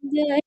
जय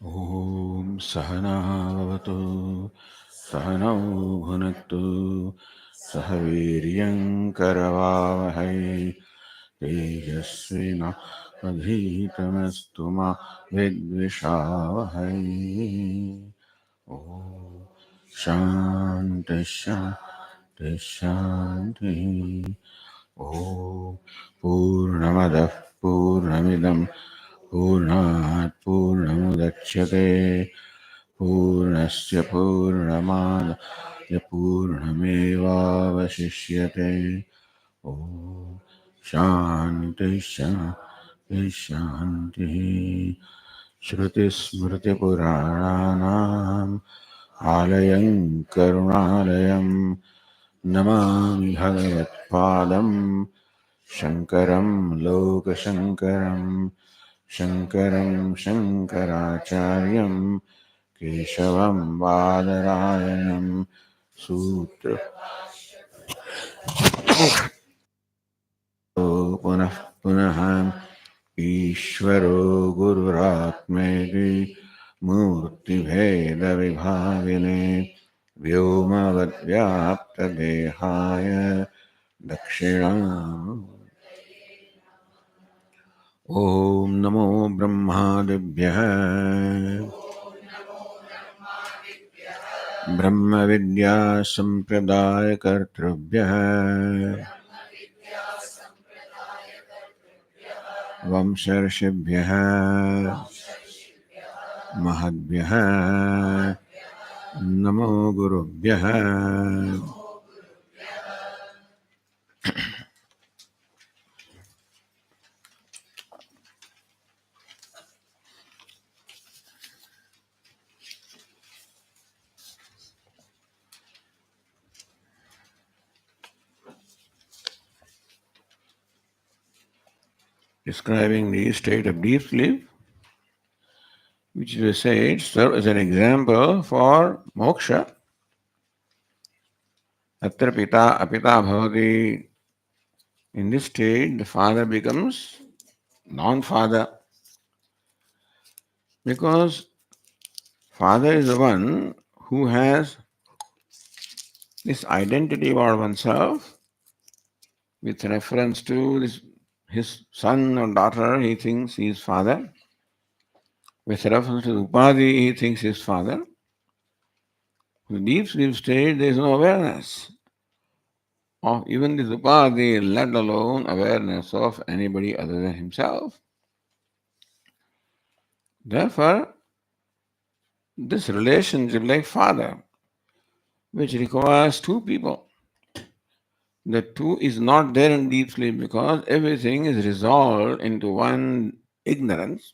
Om Sahanavavatu Sahanau Bhunaktu Sahaviryam Karavavahai Tejasvina Adhitamastu Ma Vidvishavahai. Om Shanti Shanti Shanti. Om Purnamadah Purnamidam Purnat Purnamudachyate Purnasya Purnamada Purnameva Vasishyate. Om Shanti Shanti Shanti. Shruti Smriti Puranam Alayam Karunalayam Namami Bhagavatpadam Shankaram Lokashankaram Shankaram Shankaracharyam Keshavam Badarayanam Sutra Punah Punaham Ishvaro Gururatmedi Murti Bheda Vibhagine Vyomavad Vyapta Dehaya Dakshinam. Om Namo Brahmadibhyah Brahma Vidya Sampradaya Kartrubhyah Vamsharshibhyah Mahadvyah Namo Gurubhyah. Describing the state of deep sleep, which we said serve as an example for moksha. Atra pita apita bhavati. In this state, the father becomes non-father because father is the one who has this identity about oneself with reference to his son or daughter. He thinks he is father. With reference to upadhi, he thinks he is father. In the deep sleep state, there is no awareness of even this upadhi, let alone awareness of anybody other than himself. Therefore, this relationship like father, which requires two people, the two is not there in deep sleep because everything is resolved into one ignorance,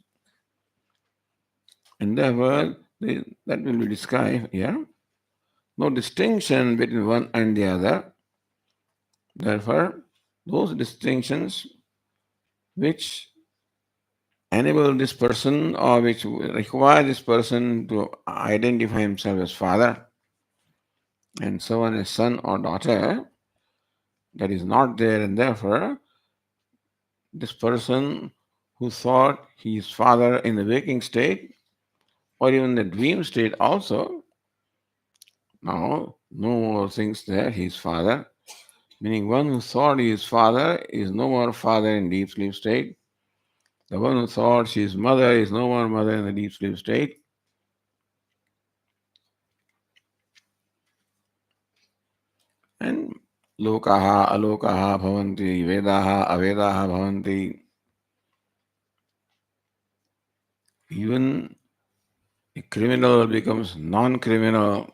and therefore that will be described here. No distinction between one and the other. Therefore, those distinctions which enable this person or which require this person to identify himself as father and so on as son or daughter, that is not there, and therefore this person who thought he is father in the waking state or even the dream state also, now no more thinks that he is father. Meaning one who thought he is father is no more father in deep sleep state. The one who thought she is mother is no more mother in the deep sleep state. And lokaha, alokaha bhavanti, vedaha, avedaha bhavanti. Even a criminal becomes non-criminal.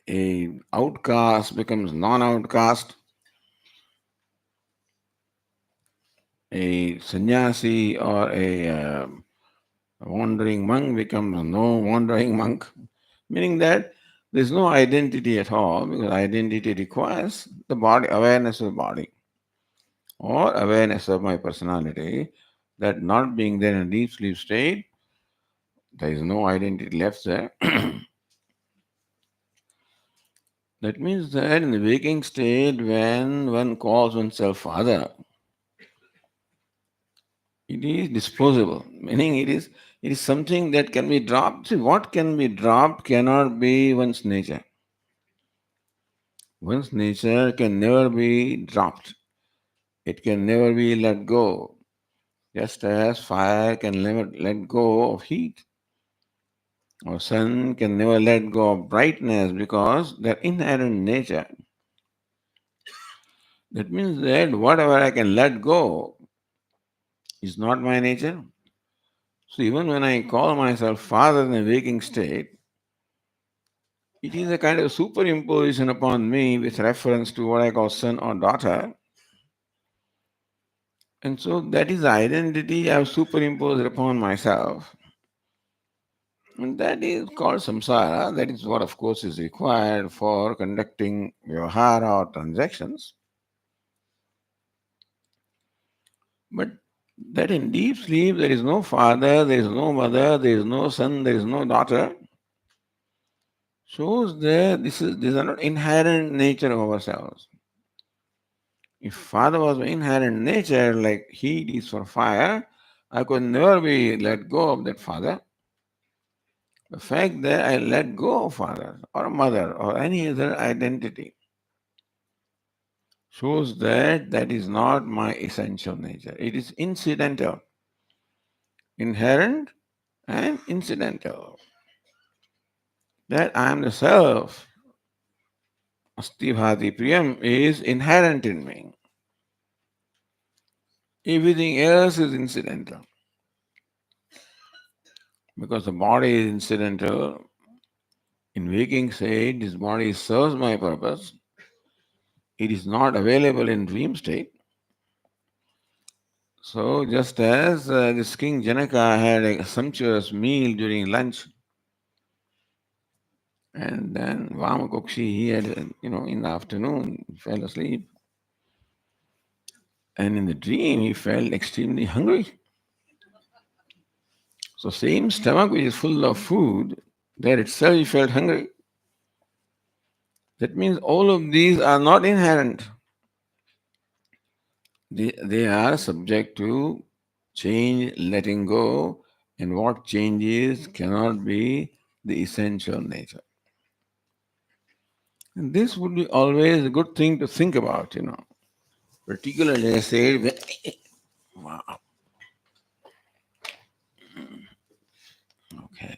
A outcast becomes non-outcast. A sannyasi or a wandering monk becomes no wandering monk. Meaning that there is no identity at all because identity requires the body, awareness of the body or awareness of my personality. That not being there in a deep sleep state, there is no identity left there. That means that in the waking state, when one calls oneself father, it is disposable, meaning it is It is something that can be dropped. See, what can be dropped cannot be one's nature. One's nature can never be dropped. It can never be let go. Just as fire can never let go of heat, or sun can never let go of brightness because their inherent nature. That means that whatever I can let go is not my nature. So even when I call myself father in a waking state, it is a kind of superimposition upon me with reference to what I call son or daughter. And so that is the identity I have superimposed upon myself. And that is called samsara. That is what, of course, is required for conducting vyavahara or transactions. But that in deep sleep there is no father, there is no mother, there is no son, there is no daughter, shows that these are not inherent nature of ourselves. If father was my inherent nature, like heat is for fire, I could never be let go of that father. The fact that I let go of father or mother or any other identity shows that that is not my essential nature. It is incidental, inherent and incidental. That I am the self, Asti Bhati Priyam, is inherent in me. Everything else is incidental. Because the body is incidental, in waking state, this body serves my purpose. It is not available in dream state. So, just as this King Janaka had a sumptuous meal during lunch, and then Vamakokshi, he had, in the afternoon, he fell asleep. And in the dream, he felt extremely hungry. So, same stomach which is full of food, there itself he felt hungry. That means all of these are not inherent. They are subject to change, letting go, and what changes cannot be the essential nature. And this would be always a good thing to think about. Particularly, I say, wow, okay.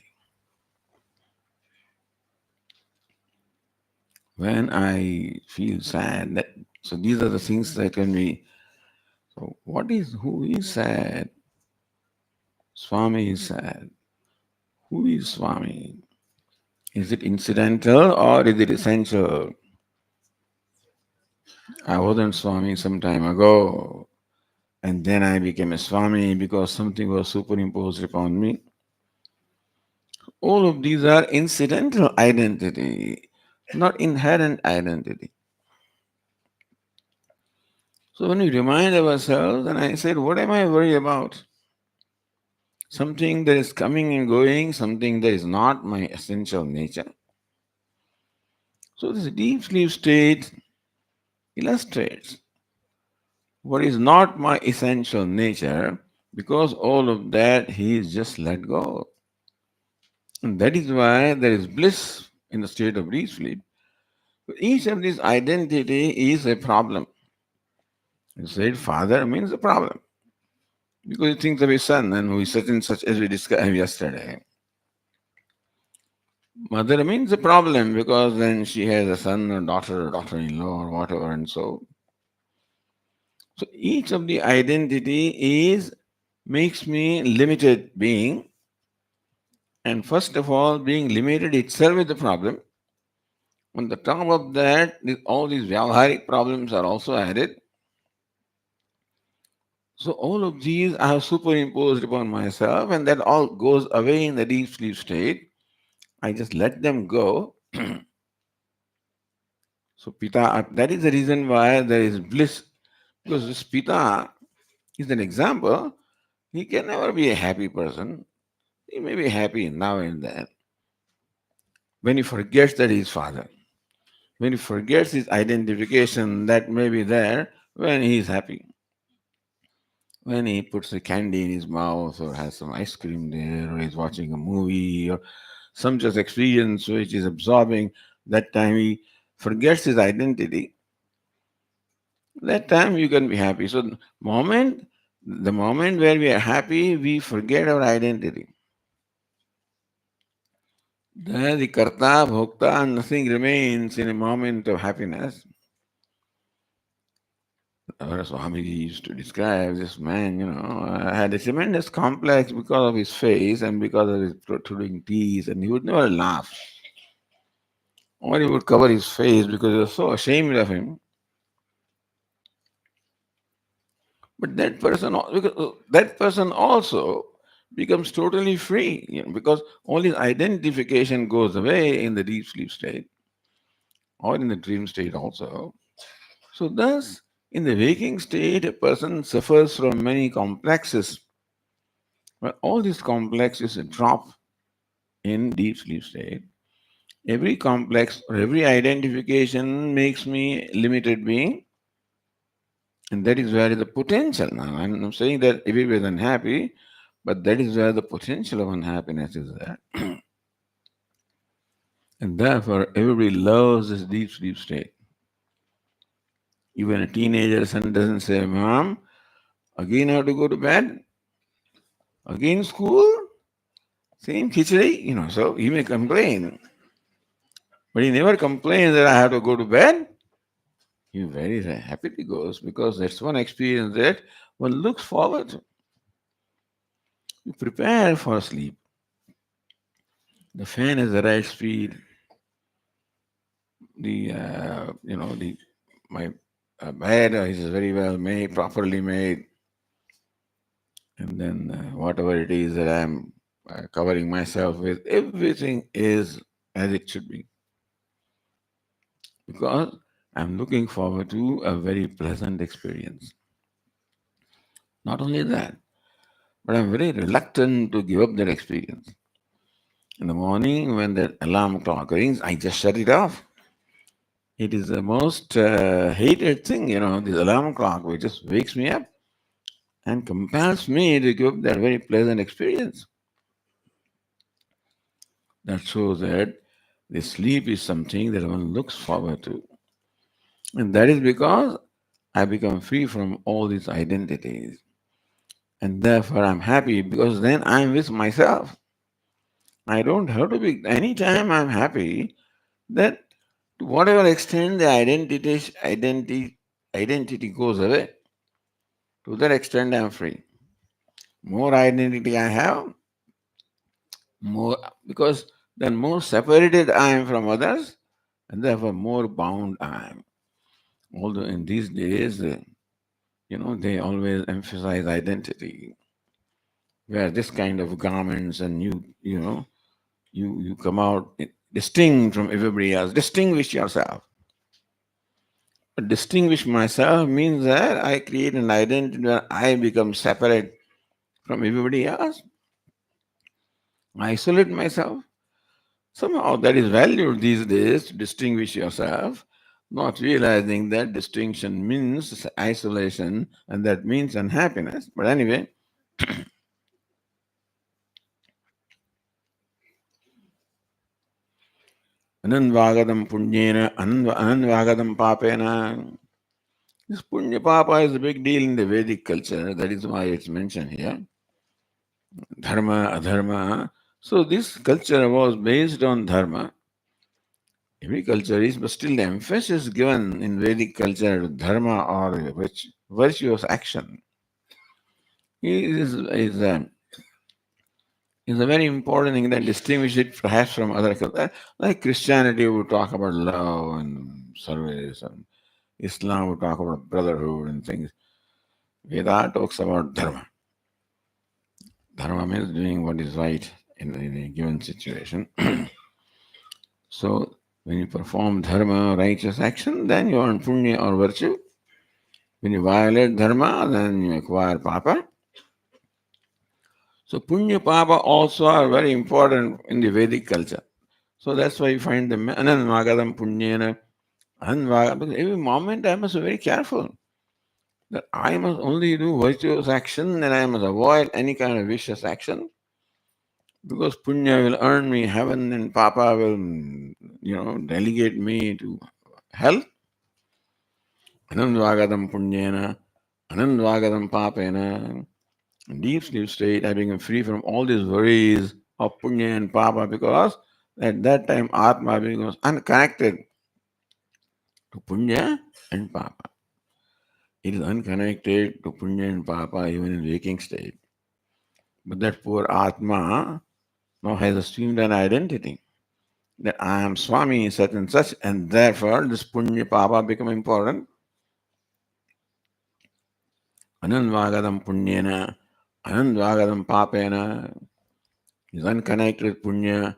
When I feel sad, so these are the things that can be. So, who is sad? Swami is sad. Who is Swami? Is it incidental or is it essential? I wasn't Swami some time ago, and then I became a Swami because something was superimposed upon me. All of these are incidental identity, not inherent identity. So when we remind ourselves, and I said, what am I worried about? Something that is coming and going, something that is not my essential nature. So this deep sleep state illustrates what is not my essential nature, because all of that he is just let go. And that is why there is bliss in the state of deep sleep. Each of these identity is a problem. You said father means a problem because he thinks of his son and who is such and such as we discussed yesterday. Mother means a problem because then she has a son or daughter or daughter-in-law or whatever, and so each of the identity is makes me limited being, and first of all, being limited itself is the problem. On the top of that, all these vyavaharic problems are also added. So all of these I have superimposed upon myself, and that all goes away in the deep sleep state. I just let them go. So Pita, that is the reason why there is bliss, because this Pita is an example. He can never be a happy person. He may be happy now and then. When he forgets that he is father, when he forgets his identification that may be there, when he is happy. when he puts a candy in his mouth or has some ice cream there or he's watching a movie or some just experience which is absorbing, that time he forgets his identity. That time you can be happy. So the moment where we are happy, we forget our identity. There the karta, bhokta, and nothing remains in a moment of happiness. Our Swamiji used to describe this man, had a tremendous complex because of his face and because of his protruding teeth, and he would never laugh. Or he would cover his face because he was so ashamed of him. But that person also becomes totally free, because all his identification goes away in the deep sleep state or in the dream state also. So thus, in the waking state, a person suffers from many complexes. But all these complexes drop in deep sleep state. Every complex or every identification makes me limited being, and that is where the potential. Now, I'm saying that everybody is unhappy, but that is where the potential of unhappiness is there. And therefore, everybody loves this deep sleep state. Even a teenager son doesn't say, Mom, again I have to go to bed? Again school? Same khichdi? So he may complain. But he never complains that I have to go to bed. He very happily goes because that's one experience that one looks forward to. You prepare for sleep. The fan has the right speed. The my bed is very well made, properly made, and then whatever it is that I'm covering myself with, everything is as it should be because I'm looking forward to a very pleasant experience. Not only that, but I'm very reluctant to give up that experience. In the morning, when the alarm clock rings, I just shut it off. It is the most hated thing, this alarm clock, which just wakes me up and compels me to give up that very pleasant experience. That shows that the sleep is something that one looks forward to. And that is because I become free from all these identities. And therefore, I'm happy because then I'm with myself. I don't have to be, anytime I'm happy, that to whatever extent the identity goes away, to that extent I'm free. More identity I have, more because then more separated I am from others, and therefore more bound I am. Although in these days, they always emphasize identity, wear this kind of garments, and you come out distinct from everybody else. Distinguish yourself. But distinguish myself means that I create an identity where I become separate from everybody else. I isolate myself. Somehow that is valued these days to distinguish yourself, not realizing that distinction means isolation and that means unhappiness. But anyway, ananvagadam punyena, ananvagadam papena. This punya papa is a big deal in the Vedic culture. That is why it's mentioned here. Dharma, adharma. So this culture was based on dharma. Every culture is, but still the emphasis given in Vedic culture to dharma or virtuous action is a very important thing that distinguishes it perhaps from other cultures. Like Christianity would talk about love and service, and Islam would talk about brotherhood and things. Veda talks about dharma. Dharma means doing what is right in a given situation. So when you perform dharma, righteous action, then you earn punya or virtue. When you violate dharma, then you acquire papa. So punya papa also are very important in the Vedic culture. So that's why you find the ananvagadam punyena, ananvagadam, because every moment I must be very careful. that I must only do virtuous action and I must avoid any kind of vicious action because punya will earn me heaven and papa will, delegate me to hell. Anandvagatam punyena, anandvagatam papena. In deep sleep state, I become free from all these worries of punya and papa because at that time Atma becomes unconnected to punya and papa. It is unconnected to punya and papa even in waking state. But that poor Atma now has assumed an identity that I am Swami such and such, and therefore this punya papa become important. Anandvagadam punyena, anandvagadam papena is unconnected with punya,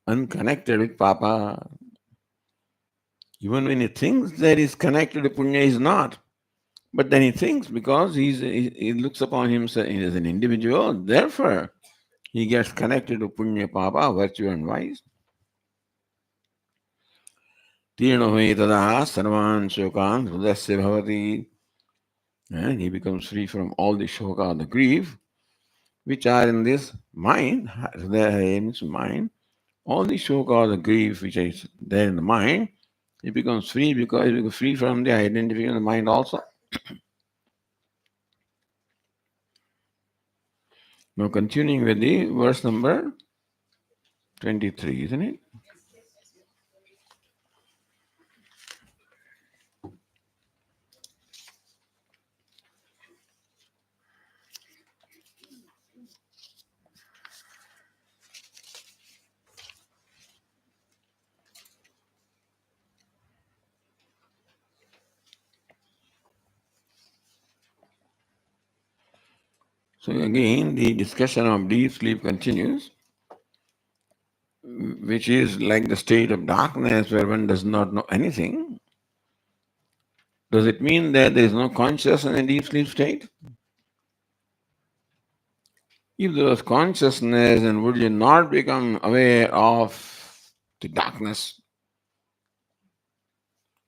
unconnected with papa. Even when he thinks that he's connected to punya, he's not. But then he thinks because he looks upon himself as an individual, therefore he gets connected to punya, papa, virtue and vice. Tirno hui tada sarvan shokan hridasya bhavati. And he becomes free from all the shoka, the grief, which are in this mind. Hridaya means mind. All the shoka, the grief which is there in the mind, he becomes free because he becomes free from the identification of the mind also. Now continuing with the verse number 23, isn't it? So again, the discussion of deep sleep continues, which is like the state of darkness where one does not know anything. Does it mean that there is no consciousness in deep sleep state? If there was consciousness, then would you not become aware of the darkness?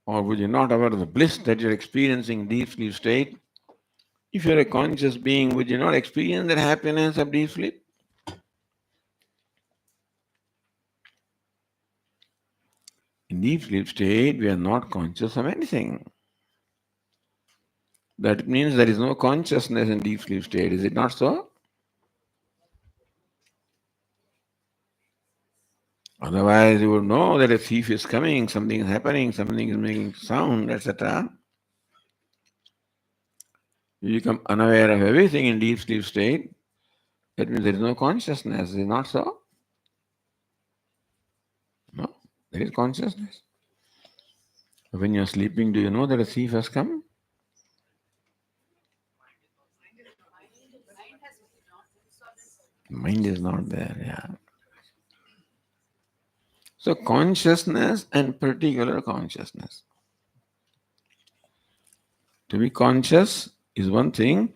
Or would you not aware of the bliss that you're experiencing in deep sleep state? If you're a conscious being, would you not experience that happiness of deep sleep? In deep sleep state, we are not conscious of anything. That means there is no consciousness in deep sleep state. Is it not so? Otherwise, you would know that a thief is coming, something is happening, something is making sound, etc. You become unaware of everything in deep sleep state. That means there is no consciousness. Is it not so? No, there is consciousness. When you're sleeping, do you know that a thief has come? Mind is not there, yeah. So consciousness and particular consciousness. To be conscious is one thing.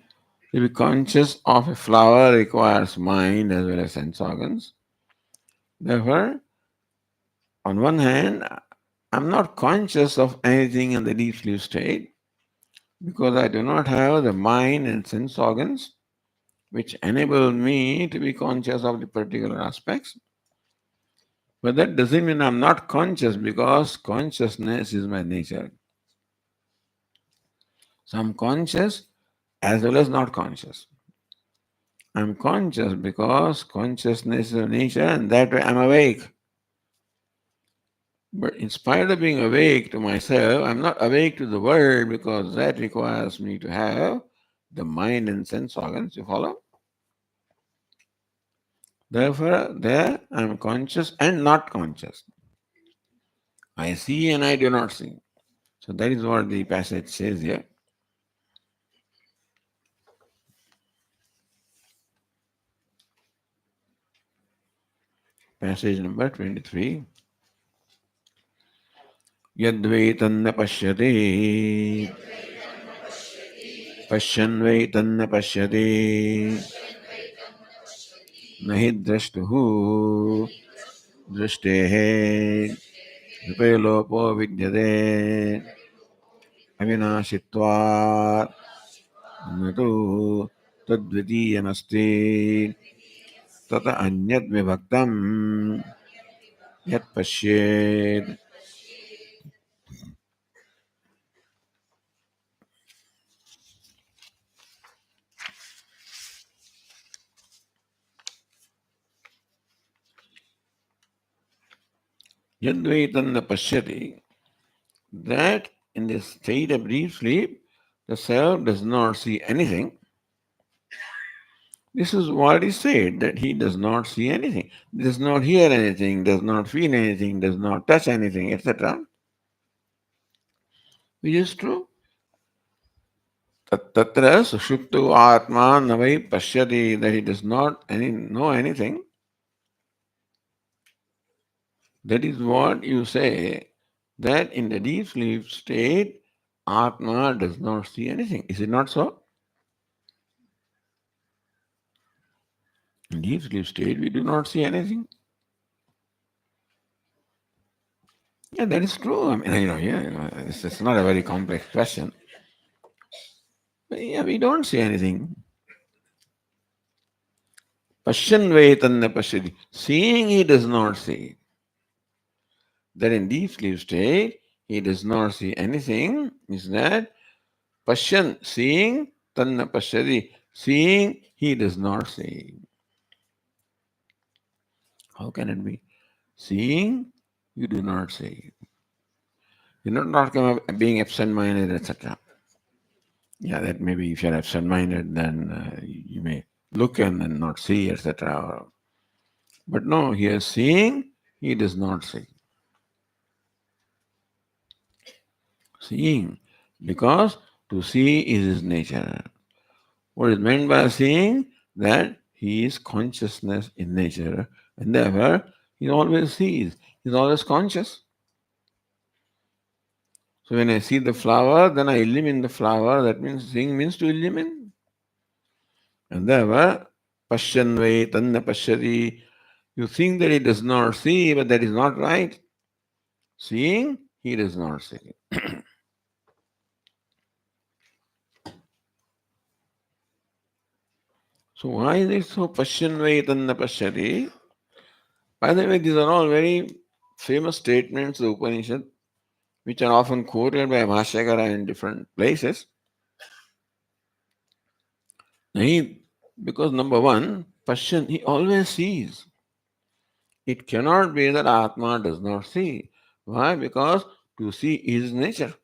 To be conscious of a flower requires mind as well as sense organs. Therefore, on one hand, I'm not conscious of anything in the deep sleep state because I do not have the mind and sense organs which enable me to be conscious of the particular aspects. But that doesn't mean I'm not conscious because consciousness is my nature. So I'm conscious as well as not conscious. I'm conscious because consciousness is a nature and that way I'm awake. But in spite of being awake to myself, I'm not awake to the world because that requires me to have the mind and sense organs. You follow? Therefore, there I'm conscious and not conscious. I see and I do not see. So that is what the passage says here. Passage number 23. Yadvai tanna pashyate, pashyan vai tanna pashyate, nahi drashtuhu, drashtehe, vipelopo vidyate, avinashitvat, न तु तद्वितीयमस्ति तत अन्यद् विभक्तम् यत् पश्येत् यद्वैतं न पश्यति, that in this state of deep sleep, the self does not see anything. This is what is said, that he does not see anything, does not hear anything, does not feel anything, does not touch anything, etc. Which is true. Tatra sushuptu atma navai pashyati, that he does not know anything. That is what you say, that in the deep sleep state, atma does not see anything. Is it not so? In deep sleep state, we do not see anything. Yeah, that is true. I mean, it's not a very complex question. But yeah, we don't see anything. Pashyan vetanna pashyati. Seeing, he does not see. That in deep sleep state, he does not see anything. Is that Pashyan, seeing, tanna pashyati. Seeing, he does not see. How can it be? Seeing, you do not see. You're not talking about being absent-minded, etc. Yeah, that maybe if you're absent-minded, then you may look and then not see, etc. But no, he is seeing, he does not see. Seeing, because to see is his nature. What is meant by seeing? That he is consciousness in nature, and therefore he always sees, he is always conscious. So when I see the flower, then I illumine the flower. That means seeing means to illumine. And therefore, Pashyan vai tanna pashyati. You think that he does not see, but that is not right. Seeing, he does not see. So why is it so Pashyan vai tanna pashyati? By the way, these are all very famous statements of the Upanishad, which are often quoted by Bhashyakara in different places. Because number one, Pashyan, he always sees. It cannot be that Atma does not see. Why? Because to see is nature.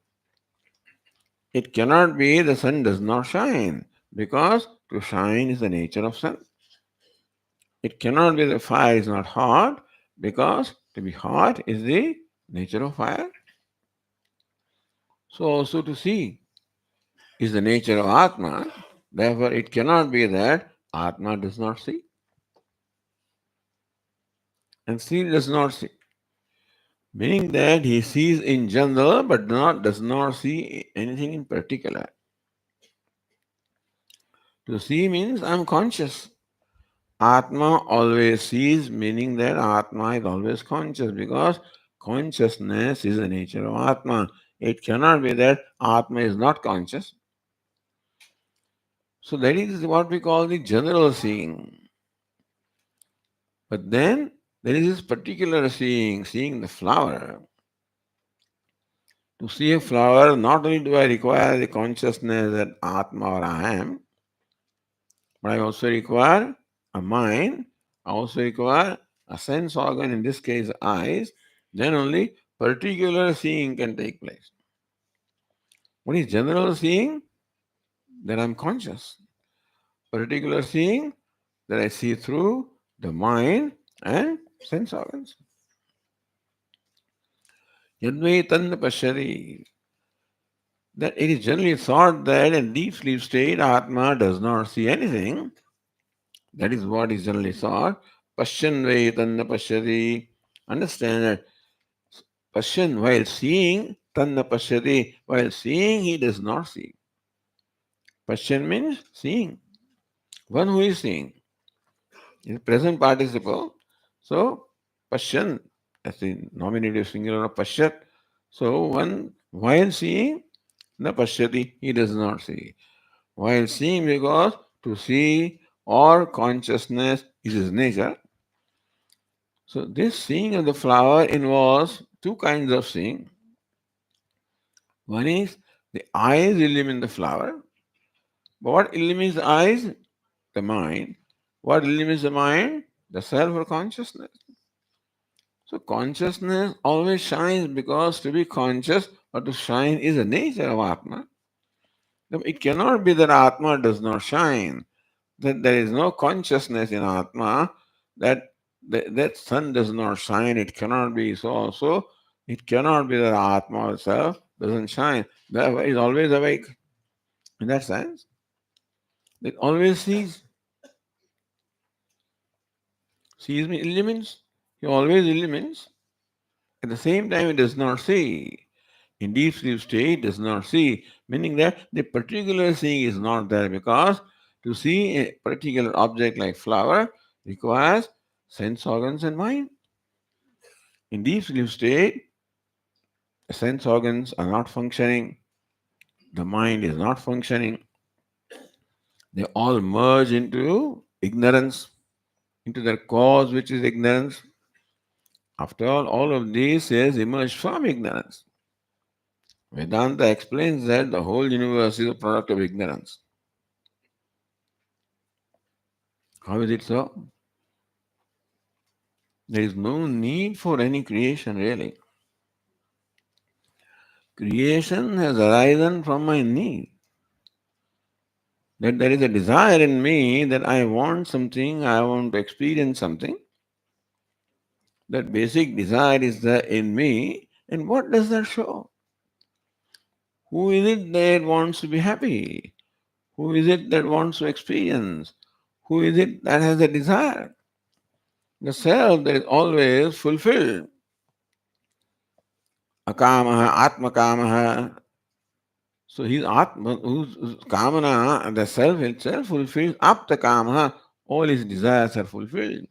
It cannot be the sun does not shine, because to shine is the nature of sun. It cannot be the fire is not hot, because to be hot is the nature of fire. So also to see is the nature of Atma. Therefore, it cannot be that Atma does not see. And see does not see. Meaning that he sees in general but does not see anything in particular. To see means I'm conscious. Atma always sees, meaning that Atma is always conscious, because consciousness is the nature of Atma. It cannot be that Atma is not conscious. So that is what we call the general seeing. But then there is this particular seeing, seeing the flower. To see a flower, not only do I require the consciousness that Atma or I am, but I also require a mind, I also require a sense organ, in this case eyes, then only particular seeing can take place. What is general seeing? That I'm conscious. Particular seeing, that I see through the mind and sense organs. Yadvai tanna pashyati. That it is generally thought that in deep sleep state, Atma does not see anything. That is what is generally thought. Pashyan vai tanna pashyati. Understand that Pashyan, while seeing, tanna pashyati, while seeing, he does not see. Pashyan means seeing. One who is seeing. Is present participle. So, Pashyan, as the nominative singular of Pashyat. So, one while seeing, na pashyati, he does not see. while seeing, because to see or consciousness is his nature. So this seeing of the flower involves two kinds of seeing. One is the eyes illumine the flower. But what illumines the eyes? The mind. What illumines the mind? The self or consciousness. So consciousness always shines because to be conscious or to shine is the nature of Atma. It cannot be that Atma does not shine, that there is no consciousness in Atma, that sun does not shine, it cannot be so also. It cannot be that Atma itself doesn't shine. Therefore, it is always awake. In that sense, it always sees me illumines. He always illumines. At the same time, it does not see. In deep sleep state, it does not see, meaning that the particular seeing is not there because to see a particular object like flower requires sense organs and mind. In deep sleep state, the sense organs are not functioning, the mind is not functioning. They all merge into ignorance, into their cause, which is ignorance. After all of these is emerged from ignorance. Vedanta explains that the whole universe is a product of ignorance. How is it so? There is no need for any creation really. Creation has arisen from my need. That there is a desire in me that I want something, I want to experience something. That basic desire is there in me. And what does that show? Who is it that wants to be happy? Who is it that wants to experience? Who is it that has a desire? The self that is always fulfilled. Akamaha, atmakamaha. So his atma, whose kamana, the self itself fulfills apta kamaha. All his desires are fulfilled.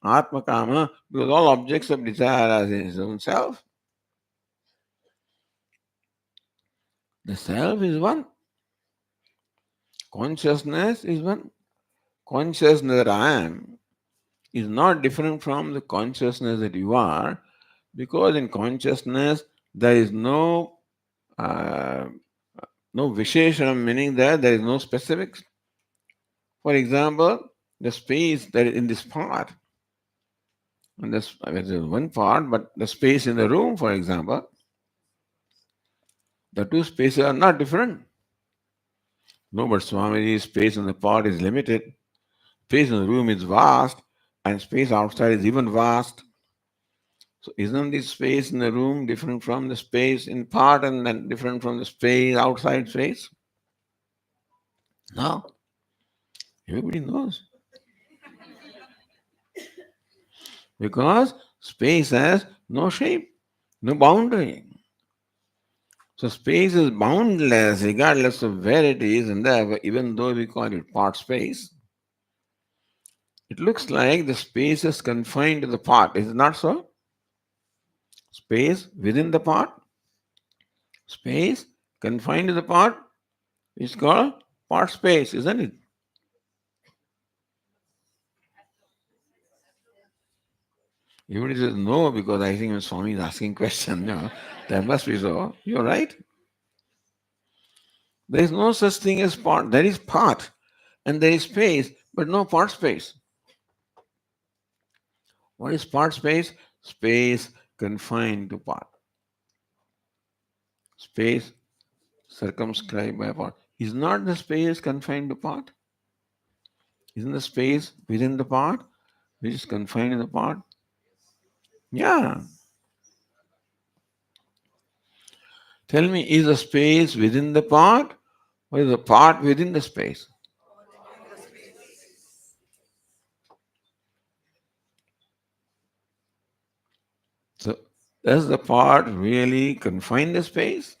Atma kama, because all objects of desire are in his own self. The self is one. Consciousness is one. Consciousness that I am is not different from the consciousness that you are, because in consciousness there is uh, no visheshanam, meaning that there is no specifics. For example, the space that is in this part, and this is one part, but the space in the room, for example, the two spaces are not different. No, but Swamiji's space in the pot is limited. Space in the room is vast, and space outside is even vast. So isn't this space in the room different from the space in pot and then different from the space outside space? No. Everybody knows. Because space has no shape, no boundary. So space is boundless regardless of where it is, and therefore, even though we call it part space, it looks like the space is confined to the part. Is it not so? Space within the part, space confined to the part is called part space, isn't it? Everybody says no because I think when Swami is asking question, that must be so. You're right. There is no such thing as part. There is part and there is space, but no part space. What is part space? Space confined to part. Space circumscribed by part. Is not the space confined to part? Isn't the space within the part which is confined in the part? Yeah. Tell me, is the space within the part or is the part within the space? So, does the part really confine the space?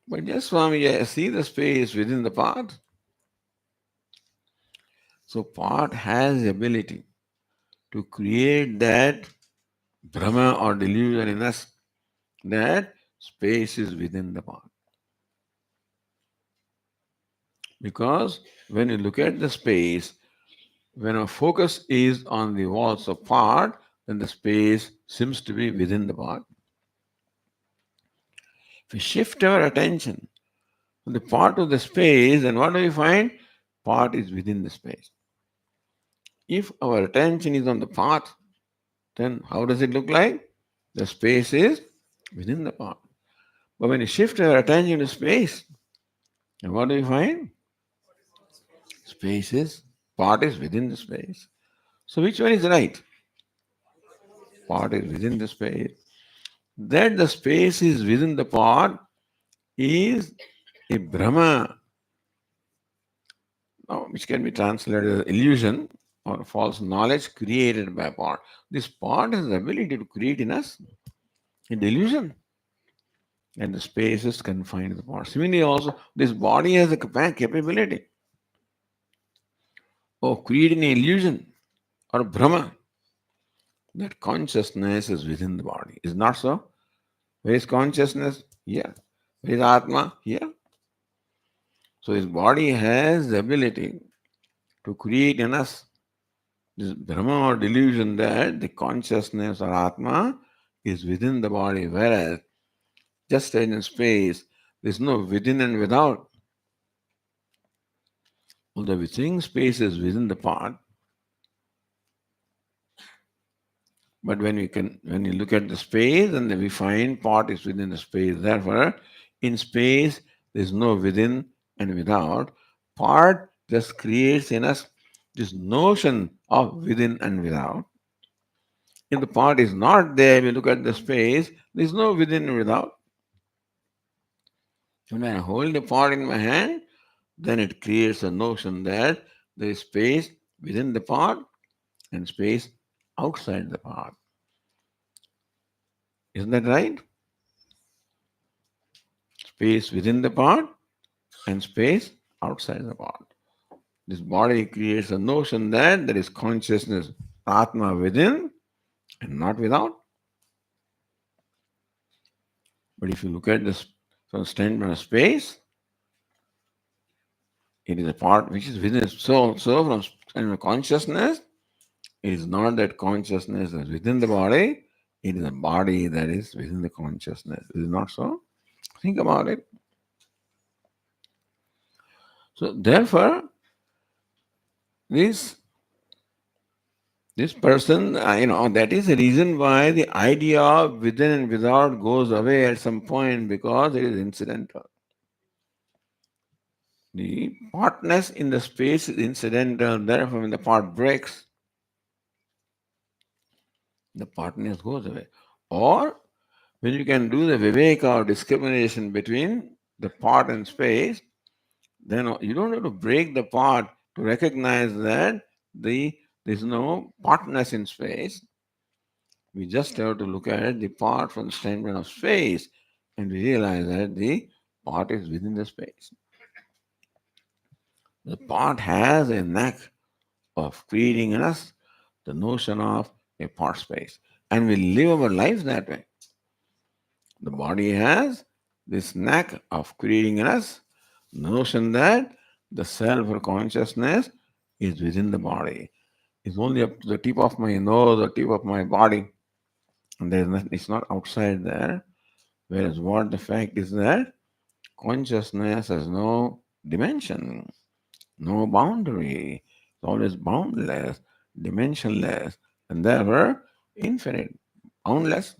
But yes, Swami, I see the space within the part. So, part has the ability to create that Brahma or delusion in us that space is within the part. Because when you look at the space, when our focus is on the walls of part, then the space seems to be within the part. If we shift our attention from the part of the space, then what do we find? Part is within the space. If our attention is on the part, then how does it look like? The space is within the part. But when you shift our attention to space, then what do we find? Space is, part is within the space. So which one is right? Part is within the space. That the space is within the part is a Brahma, which can be translated as illusion or false knowledge created by part. This part has the ability to create in us a delusion, and the space is confined to the part. Similarly, also, this body has a capability of creating an illusion or Brahma that consciousness is within the body. Is not so? Where is consciousness? Here. Where is Atma? Here. So his body has the ability to create in us this Brahma or delusion that the consciousness or Atma is within the body, whereas just as in space, there is no within and without. Although we think space is within the part, but when you look at the space, then we find part is within the space. Therefore, in space there is no within and without. Part just creates in us this notion of within and without. If the part is not there, we look at the space, there is no within and without. When I hold the part in my hand, then it creates a notion that there is space within the part and space outside the part. Isn't that right? Space within the part and space outside the part. This body creates a notion that there is consciousness, Atma within and not without. But if you look at this from the standpoint of space, it is a part which is within. So from standpoint of consciousness, it is not that consciousness is within the body, it is a body that is within the consciousness. Is it not so? Think about it. So therefore, this this person, that is the reason why the idea of within and without goes away at some point because it is incidental. The partness in the space is incidental, therefore, when the part breaks, the partness goes away. Or when you can do the viveka or discrimination between the part and space, then you don't have to break the part to recognize that there's no partness in space. We just have to look at the part from the standpoint of space and we realize that the part is within the space. The part has a knack of creating in us the notion of a part space. And we live our lives that way. The body has this knack of creating in us the notion that the self or consciousness is within the body. It's only up to the tip of my nose or tip of my body. And it's not outside there. Whereas what the fact is that consciousness has no dimension, no boundary. It's always boundless, dimensionless, and therefore infinite, boundless.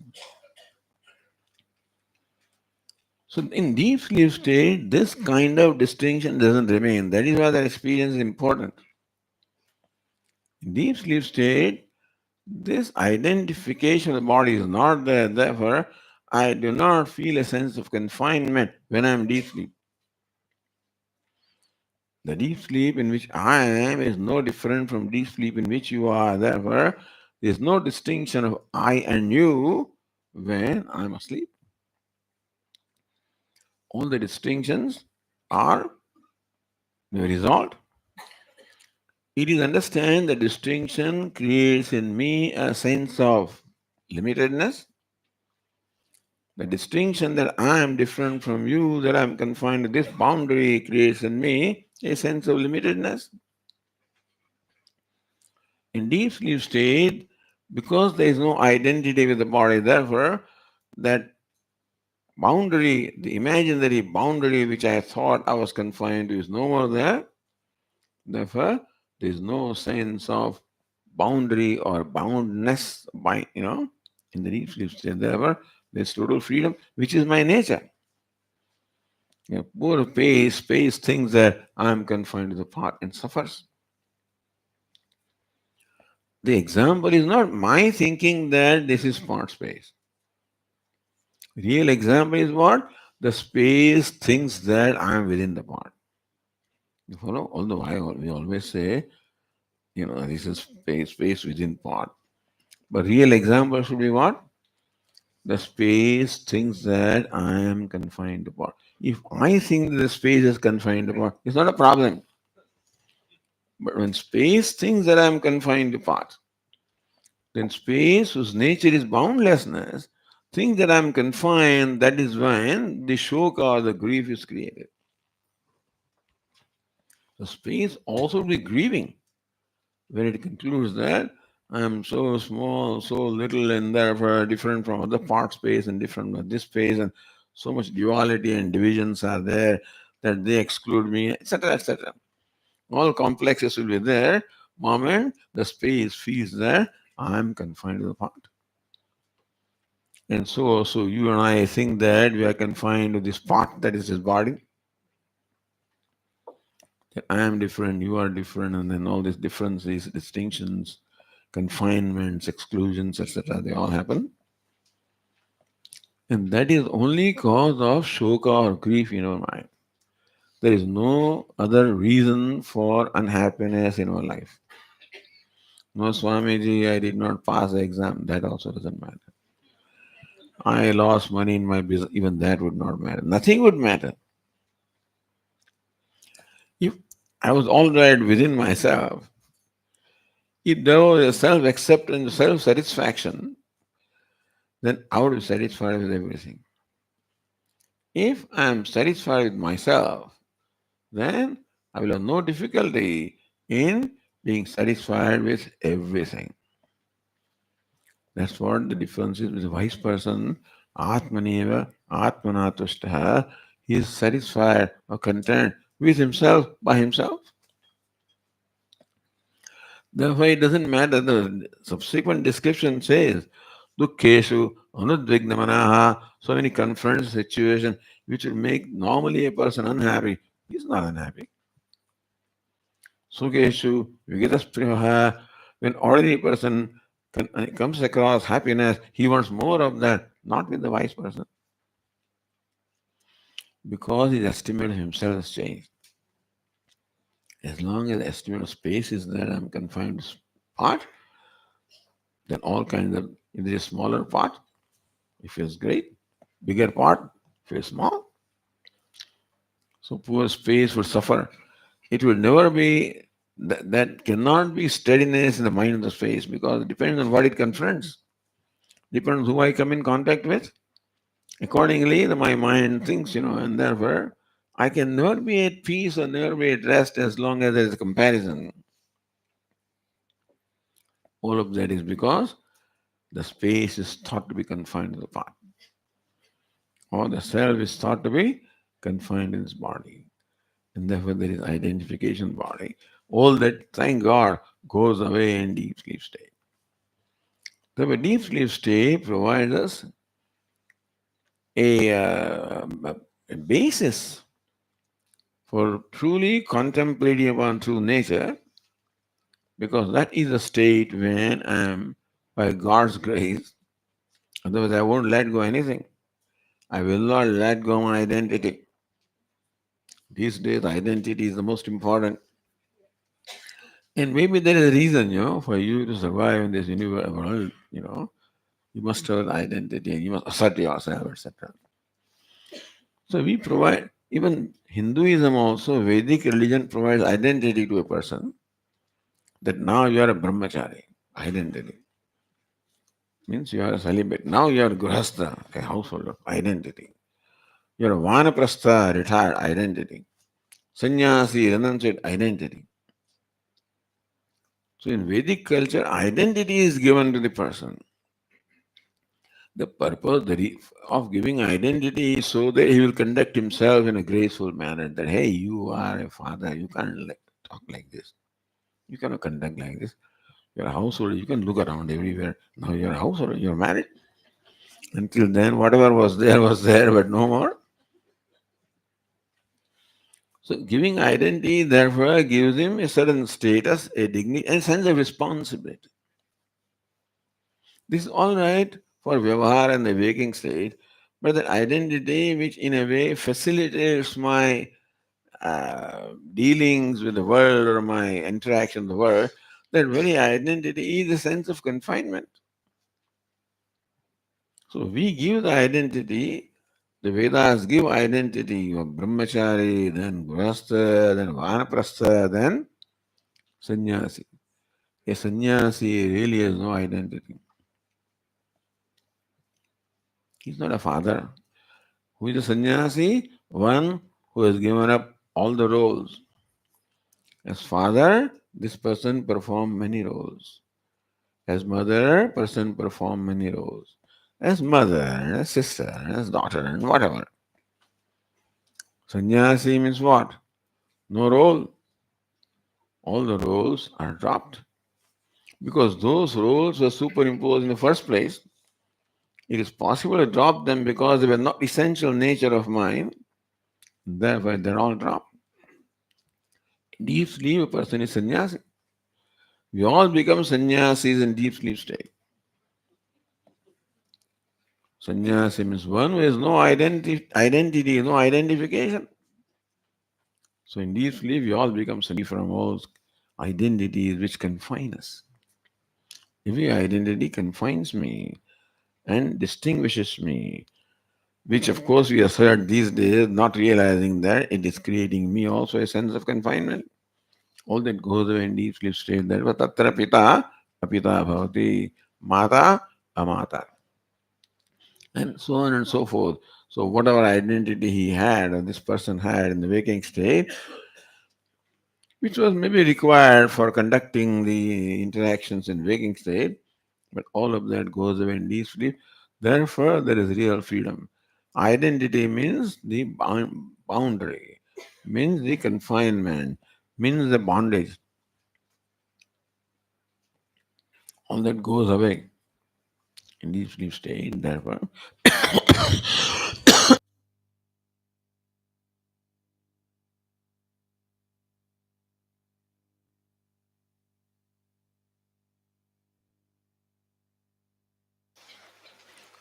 So in deep sleep state, this kind of distinction doesn't remain. That is why that experience is important. In deep sleep state, this identification of the body is not there. Therefore, I do not feel a sense of confinement when I am deep sleep. The deep sleep in which I am is no different from deep sleep in which you are. Therefore, there is no distinction of I and you when I am asleep. All the distinctions are the result. It is understand the distinction creates in me a sense of limitedness. The distinction that I am different from you, that I am confined to this boundary creates in me a sense of limitedness. In deep sleep state, because there is no identity with the body, therefore, that boundary, the imaginary boundary which I thought I was confined to is no more there. Therefore, there is no sense of boundary or boundness by, in the deep sleep state. Therefore, there's total freedom, which is my nature. Poor space thinks that I'm confined to the part and suffers. The example is not my thinking that this is part space. Real example is what? The space thinks that I am within the part. You follow? Although we always say, this is space within part. But real example should be what? The space thinks that I am confined to part. If I think that the space is confined to part, it's not a problem. But when space thinks that I am confined to part, then space, whose nature is boundlessness, thinks that I am confined. That is when the shoka or the grief is created. The space also will be grieving when it concludes that I am so small, so little, and therefore different from other part space and different from this space, and so much duality and divisions are there that they exclude me, etc., etc. All complexes will be there. Moment the space feels that I am confined to the part. And so you and I think that we are confined to this part that is this body. That I am different, you are different, and then all these differences, distinctions, confinements, exclusions, etc., they all happen. And that is only cause of shoka or grief in our mind. There is no other reason for unhappiness in our life. No, Swamiji, I did not pass the exam. That also doesn't matter. I lost money in my business. Even that would not matter. Nothing would matter. If I was all right within myself, if there was a self acceptance, self satisfaction, then I would be satisfied with everything. If I am satisfied with myself, then I will have no difficulty in being satisfied with everything. That's what the difference is with a wise person. Atmaneva, Atmanatushtaha. He is satisfied or content with himself by himself. Therefore, it doesn't matter. The subsequent description says, Dukkeshu anudvignamanaha. So when he confronts a situation which would make normally a person unhappy, he's not unhappy. Sukeshu vigitaspriyaha. When ordinary person comes across happiness, he wants more of that, not with the wise person. Because his estimate of himself has changed. As long as the estimate of space is there, I'm confined to part, then all kinds of, if there is a smaller part, it feels great. Bigger part, feels small. So poor space will suffer. It will never be, that cannot be steadiness in the mind of the space because it depends on what it confronts. Depends on who I come in contact with. Accordingly, my mind thinks, and therefore I can never be at peace or never be at rest as long as there is a comparison. All of that is because the space is thought to be confined to the part, or the self is thought to be confined in its body, and therefore there is identification body. All that, thank God, goes away in deep sleep state. The deep sleep state provides us a basis for truly contemplating upon true nature, because that is a state when I am, by God's grace, otherwise I won't let go anything. I will not let go my identity. These days, identity is the most important. And maybe there is a reason, for you to survive in this universe world, you must have an identity and you must assert yourself, etc. So we provide, even Hinduism also, Vedic religion provides identity to a person, that now you are a brahmachari, identity. Means you are a celibate. Now you are grahastha, a householder, identity. You are a vanaprastha, retired, identity. Sannyasi renunciate identity. So in Vedic culture, identity is given to the person. The purpose of giving identity is so that he will conduct himself in a graceful manner. That hey, you are a father, you can't talk like this. You cannot conduct like this. You're a householder, you can look around everywhere. Now you're a householder, you're married. Until then, whatever was there, but no more. So giving identity therefore gives him a certain status, a dignity, and sense of responsibility. This is all right for Vyavahar and the waking state, but that identity which in a way facilitates my dealings with the world or my interaction with the world, that very identity is a sense of confinement. So we give the identity, the Vedas give identity of brahmachari, then grahastha, then vanaprastha, then sannyasi. A sannyasi really has no identity. He's not a father. Who is a sannyasi? One who has given up all the roles. As father, this person performed many roles. As mother, person performed many roles. As mother, as sister, as daughter, and whatever. Sannyasi means what? No role. All the roles are dropped. Because those roles were superimposed in the first place, it is possible to drop them because they were not essential nature of mind. Therefore, they're all dropped. Deep sleep, a person is sannyasi. We all become sannyasis in deep sleep state. Sannyasi means one who has no identity, no identification. So in deep sleep, we all become sannyasi from all identities which confine us. Every identity confines me and distinguishes me, which of course we assert these days, not realizing that it is creating me also a sense of confinement. All that goes away in deep sleep state, that tatra pita apita bhavati, mata amata, and so on and so forth. So whatever identity he had or this person had in the waking state, which was maybe required for conducting the interactions in waking state, but all of that goes away in deep sleep. Therefore, there is real freedom. Identity means the boundary, means the confinement, means the bondage. All that goes away in deep sleep state. Therefore,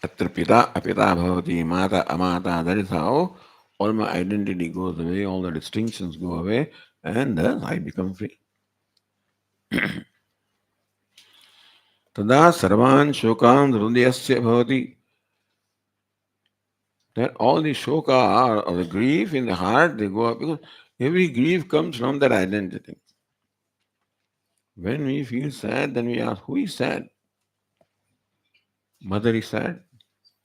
Atra pita apita bhavati mata amata. That is how all my identity goes away, all the distinctions go away, and thus I become free. Tada sarvan shokan hrudayasya bhavati. That all the shoka or the grief in the heart, they go up because every grief comes from that identity. When we feel sad, then we ask, who is sad? Mother is sad,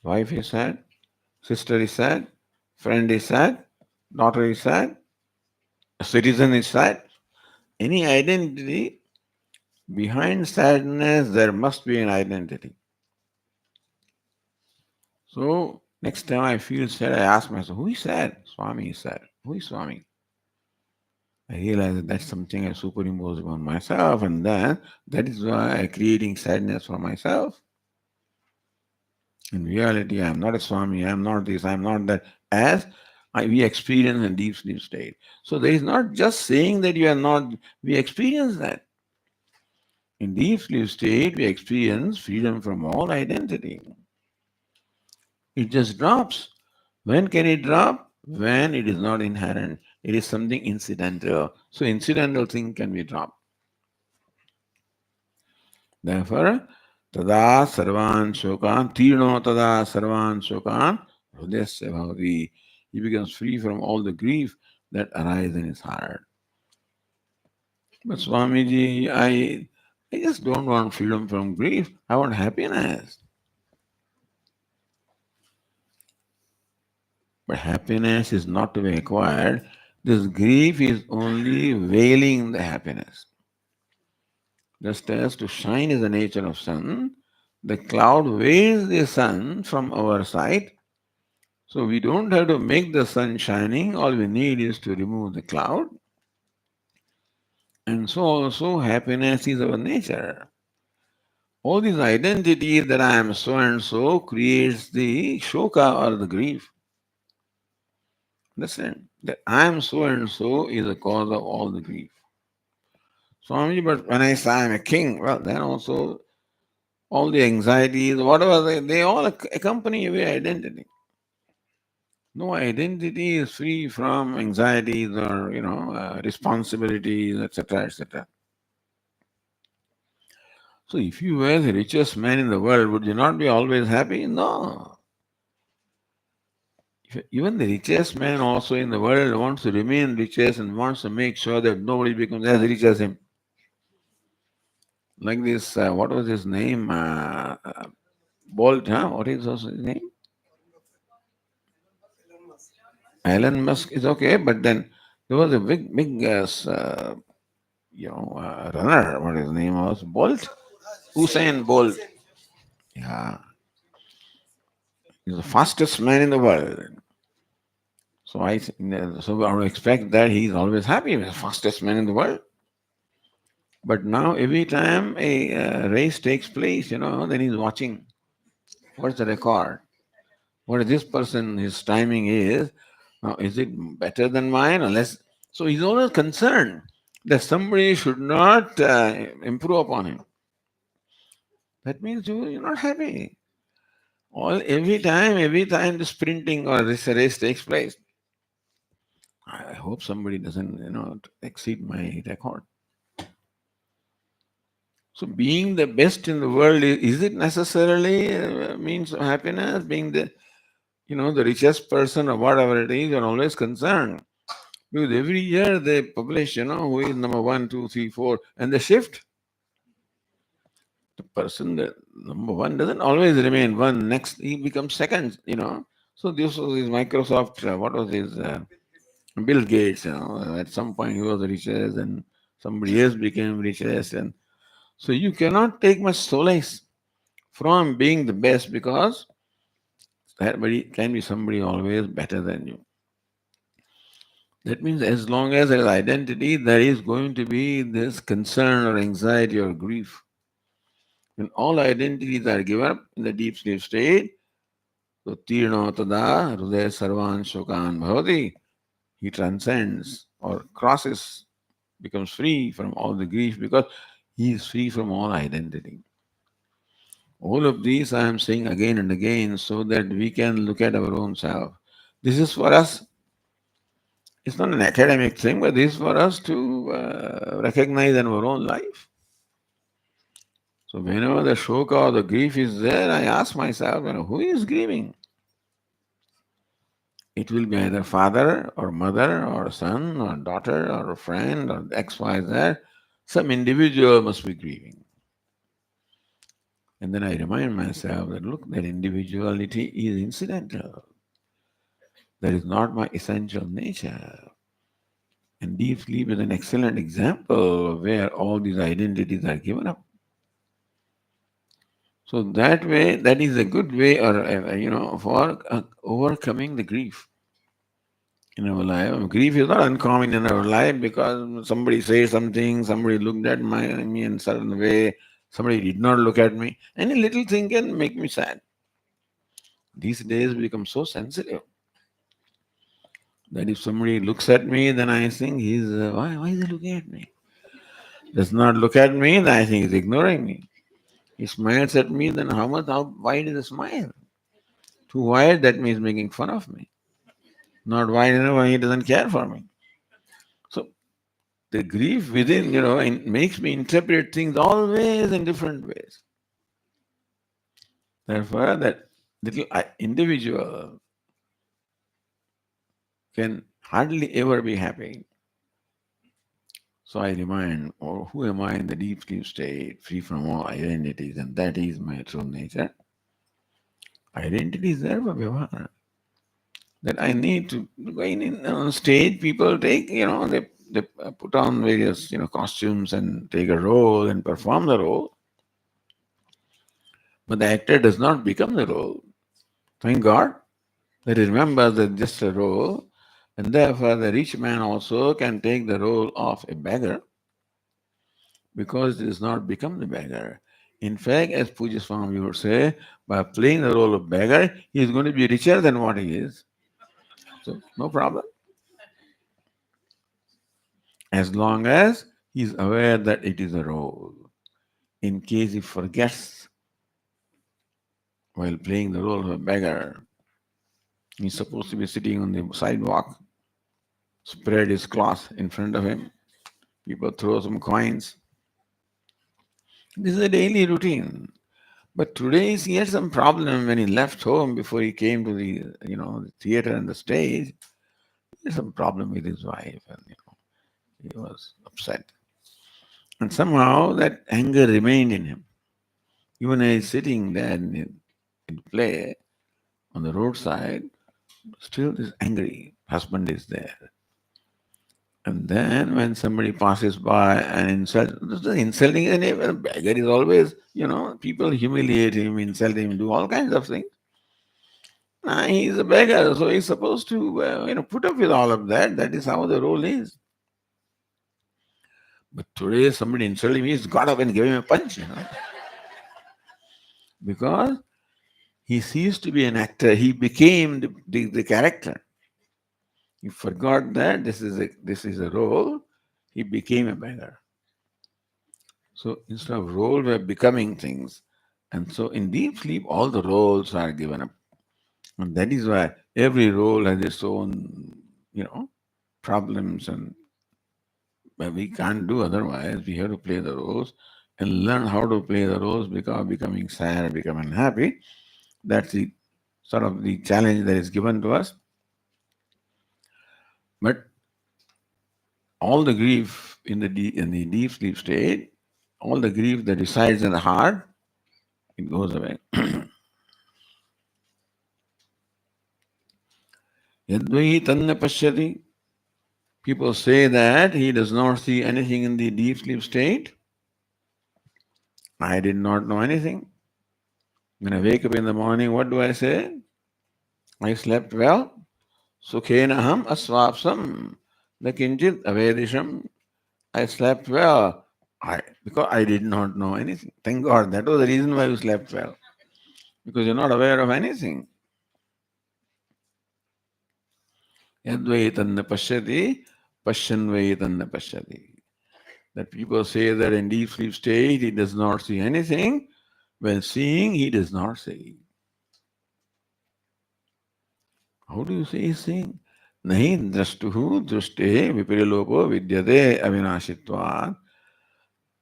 wife is sad, sister is sad, friend is sad, daughter is sad, a citizen is sad. Any identity, behind sadness, there must be an identity. So, next time I feel sad, I ask myself, who is sad? Swami is sad. Who is Swami? I realize that that's something I superimpose upon myself, and then that is why I'm creating sadness for myself. In reality, I am not a Swami, I am not this, I am not that, as we experience in deep sleep state. So there is not just saying that you are not, we experience that. In deep sleep state, we experience freedom from all identity. It just drops. When can it drop? When it is not inherent. It is something incidental. So incidental thing can be dropped. Therefore, tada sarvan shokan, tirno tada sarvan shokan, hridayasya bhavati. He becomes free from all the grief that arises in his heart. But Swamiji, I just don't want freedom from grief. I want happiness. But happiness is not to be acquired. This grief is only veiling the happiness. Just as to shine is the nature of sun, the cloud veils the sun from our sight. So we don't have to make the sun shining, all we need is to remove the cloud. And so also happiness is our nature. All these identities that I am so and so creates the shoka or the grief. Understand? That I am so and so is the cause of all the grief. Swami, but when I say I am a king, well, then also all the anxieties, whatever, they all accompany your identity. No identity is free from anxieties or, responsibilities, etc., etc. So if you were the richest man in the world, would you not be always happy? No. Even the richest man also in the world wants to remain richest and wants to make sure that nobody becomes as rich as him. Like this, what was his name? Bolt, huh? What is also his name? Elon Musk is okay, but then there was a big, runner. What his name was? Bolt? Usain Bolt. Yeah, he's the fastest man in the world. So I would expect that he's always happy. He's the fastest man in the world. But now every time a race takes place, then he's watching. What's the record? What is this person? His timing is. Now, is it better than mine or less? So he's always concerned that somebody should not improve upon him. That means you're not happy. Every time the sprinting or this race takes place, I hope somebody doesn't, exceed my record. So being the best in the world, is it necessarily means of happiness? Being the richest person or whatever it is, you're always concerned. Because every year they publish, who is number one, two, three, four, and they shift. The person that number one doesn't always remain one. Next, he becomes second. So this was his Microsoft, what was his, Bill Gates, at some point he was the richest and somebody else became richest. And so you cannot take much solace from being the best because that can be somebody always better than you. That means as long as there is identity, there is going to be this concern or anxiety or grief. When all identities are given up in the deep sleep state, so tirno tada hridaya sarvan shokan bhavati, he transcends or crosses, becomes free from all the grief because he is free from all identity. All of these I am saying again and again so that we can look at our own self. This is for us. It's not an academic thing, but this is for us to recognize in our own life. So whenever the shoka or the grief is there, I ask myself, who is grieving? It will be either father or mother or son or daughter or a friend or X, Y, Z. Some individual must be grieving. And then I remind myself that look, that individuality is incidental. That is not my essential nature. And deep sleep is an excellent example where all these identities are given up. So that way, that is a good way, or for overcoming the grief in our life. Grief is not uncommon in our life because somebody said something, somebody looked at me in a certain way, somebody did not look at me. Any little thing can make me sad. These days we become so sensitive that if somebody looks at me, then I think why is he looking at me? Does not look at me, then I think he's ignoring me. He smiles at me, then how wide is the smile? Too wide, that means making fun of me. Not wide enough when he doesn't care for me. So the grief within, makes me interpret things always in different ways. Therefore, that little individual can hardly ever be happy. So I remind, who am I in the deep sleep state, free from all identities, and that is my true nature. Identity is there for Vyavahara. that I need to going in on stage. People take, they put on various, costumes and take a role and perform the role, but the actor does not become the role. Thank God that he remembers that just a role, and therefore the rich man also can take the role of a beggar because it does not become the beggar. In fact, as Puja Swami would say, by playing the role of beggar, he is going to be richer than what he is. So, no problem. As long as he is aware that it is a role. In case he forgets while playing the role of a beggar, he's supposed to be sitting on the sidewalk, spread his cloth in front of him. People throw some coins. This is a daily routine. But today he had some problem when he left home before he came to the theater and the stage. He had some problem with his wife, and he was upset. And somehow that anger remained in him. Even as he's sitting there in play on the roadside, still this angry husband is there. And then when somebody passes by and insulting his neighbor, beggar is always, people humiliate him, insult him, do all kinds of things. Nah, he's a beggar, so he's supposed to, put up with all of that. That is how the role is. But today, somebody insulted him, he's got up and gave him a punch, because he ceased to be an actor. He became the character. He forgot that this is a role. He became a beggar. So instead of role, we're becoming things. And so in deep sleep, all the roles are given up. And that is why every role has its own, problems, and but we can't do otherwise. We have to play the roles and learn how to play the roles without becoming sad, becoming unhappy. That's the sort of the challenge that is given to us. But all the grief in the deep sleep state, all the grief that resides in the heart, it goes away. Yadvai tanna pashyati. People say that he does not see anything in the deep sleep state. I did not know anything. When I wake up in the morning, what do I say? I slept well. Sukhena ham asvapsam. Nakinjit avedisham. I slept well. Because I did not know anything. Thank God. That was the reason why you slept well. Because you're not aware of anything. Yadvaitanna pashyati, pashyanvaitanna pashyati. That people say that in deep sleep state he does not see anything. When seeing, he does not see. How do you say he's seeing? Nahi drashtuhu drushte vipirilopo vidyate avinashitvat.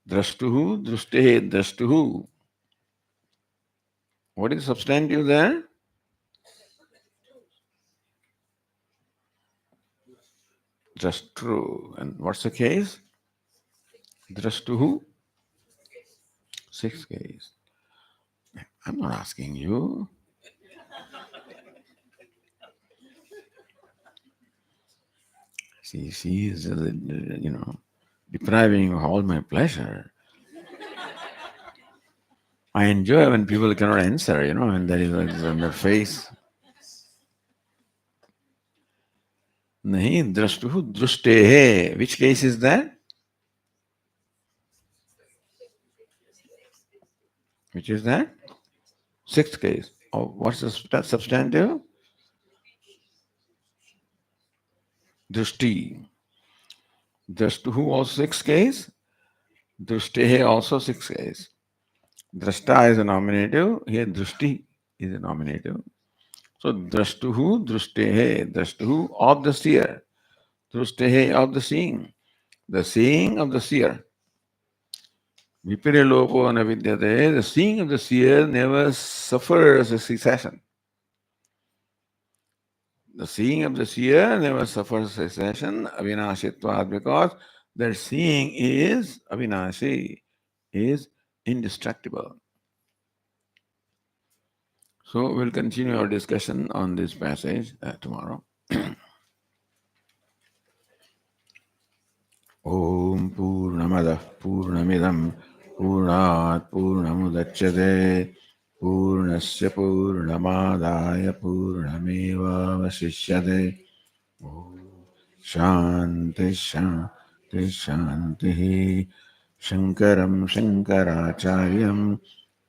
Drashtuhu drushte drashtuhu. What is substantive there? Just true. And what's the case? Drashtuhu? Sixth case. I'm not asking you. See, she is, depriving of all my pleasure. I enjoy when people cannot answer, and there is on their face. Nahi drashtuhu drushte. Which case is that? Which is that? Sixth case. Oh, what's the substantive? Drishti. Drashtuhu also sixth case. Drishte also sixth case. Drashta is a nominative. Here drishti is a nominative. So drashtuhu drushte. Drashtuhu of the seer. Drushte of the seeing. The seeing of the seer. Vipirilopo anavidyate. The seeing of the seer never suffers a cessation. The seeing of the seer never suffers cessation, avinashitvat, because their seeing is avinashi, is indestructible. So we'll continue our discussion on this passage tomorrow. Om Purnamada Purnamidam Purnat Purnamudachyate Purnasya Purnamadaya Purnameva Vasishyate. Shanti Shanti Shanti. Shankaram Shankaracharyam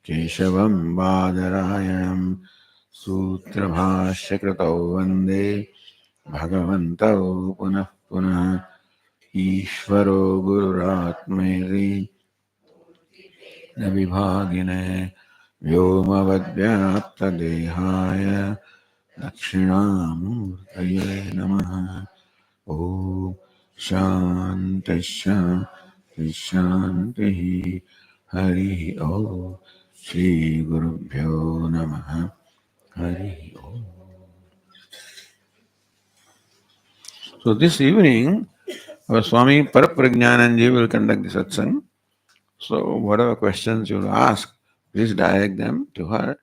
Keshavam Badarayanam Sutrabhashyakrtau Vande Bhagavantau Punah Punah. Ishvaro Gururatmeri Navibhagine Vyomavadvyapta Dehaya Dakshinamurtaye Namaha. Om Shanti Shanti Shanti. Hari Om. Shri Gurubhyo Namaha. Hari Om. So this evening, our Swami Parapragnananji will conduct the satsang. So whatever questions you will ask, please direct them to her.